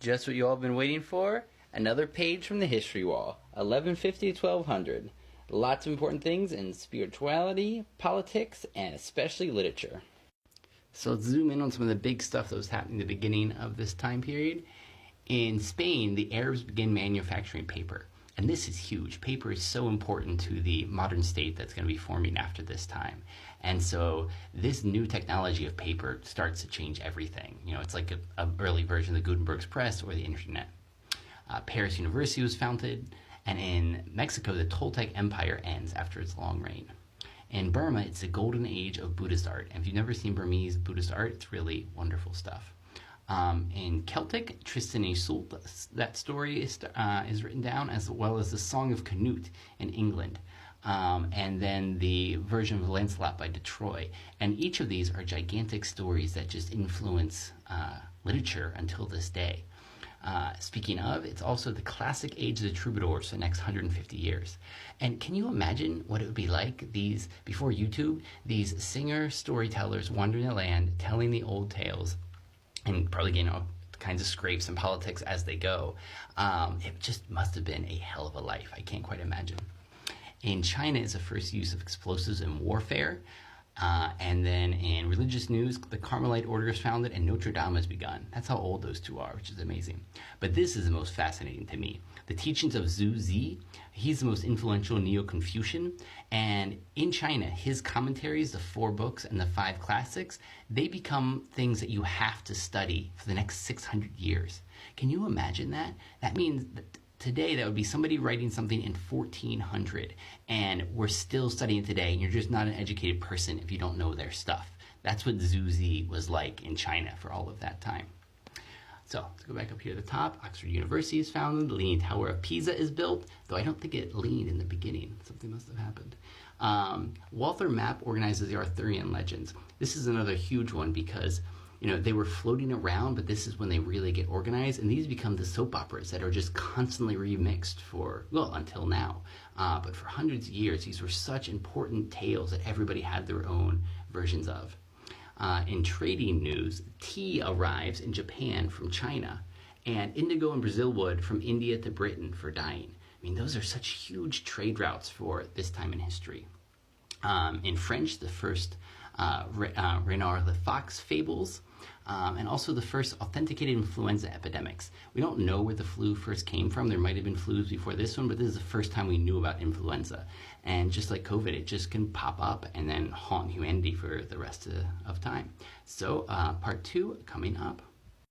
Just what you all been waiting for, another page from the history wall, 1150 to 1200. Lots of important things in spirituality, politics, and especially literature. So let's zoom in on some of the big stuff that was happening at the beginning of this time period. In Spain, the Arabs began manufacturing paper. And this is huge. Paper is so important to the modern state that's going to be forming after this time. And so this new technology of paper starts to change everything. You know, it's like an early version of the Gutenberg's press or the internet. Paris University was founded, and in Mexico, the Toltec Empire ends after its long reign. In Burma, it's the golden age of Buddhist art. And if you've never seen Burmese Buddhist art, it's really wonderful stuff. In Celtic, Tristan and Isolde, that story is written down, as well as the Song of Canute in England. And then the version of Lancelot by Detroit. And each of these are gigantic stories that just influence literature until this day. Speaking of, it's also the classic age of the troubadours for the next 150 years. And can you imagine what it would be like before YouTube, these singer storytellers wandering the land, telling the old tales, and probably getting all kinds of scrapes and politics as they go. It just must have been a hell of a life. I can't quite imagine. In China is the first use of explosives in warfare. And then in religious news, the Carmelite order is founded and Notre Dame has begun. That's how old those two are, which is amazing. But this is the most fascinating to me. The teachings of Zhu Zi, he's the most influential Neo-Confucian. And in China, his commentaries, the 4 books and the 5 classics, they become things that you have to study for the next 600 years. Can you imagine that? That means that today, that would be somebody writing something in 1400, and we're still studying today, and you're just not an educated person if you don't know their stuff. That's what Zhu Zi was like in China for all of that time. So let's go back up here at the top. Oxford University is founded. The Leaning Tower of Pisa is built, though I don't think it leaned in the beginning. Something must have happened. Walther Map organizes the Arthurian legends. This is another huge one because they were floating around, but this is when they really get organized, and these become the soap operas that are just constantly remixed until now. But for hundreds of years, these were such important tales that everybody had their own versions of. In trading news, tea arrives in Japan from China, and indigo and Brazil wood from India to Britain for dyeing. I mean, those are such huge trade routes for this time in history. In French, the first Renard the Fox fables, and also the first authenticated influenza epidemics. We don't know where the flu first came from. There might have been flus before this one, but this is the first time we knew about influenza. And just like COVID, it just can pop up and then haunt humanity for the rest of time. So part 2 coming up.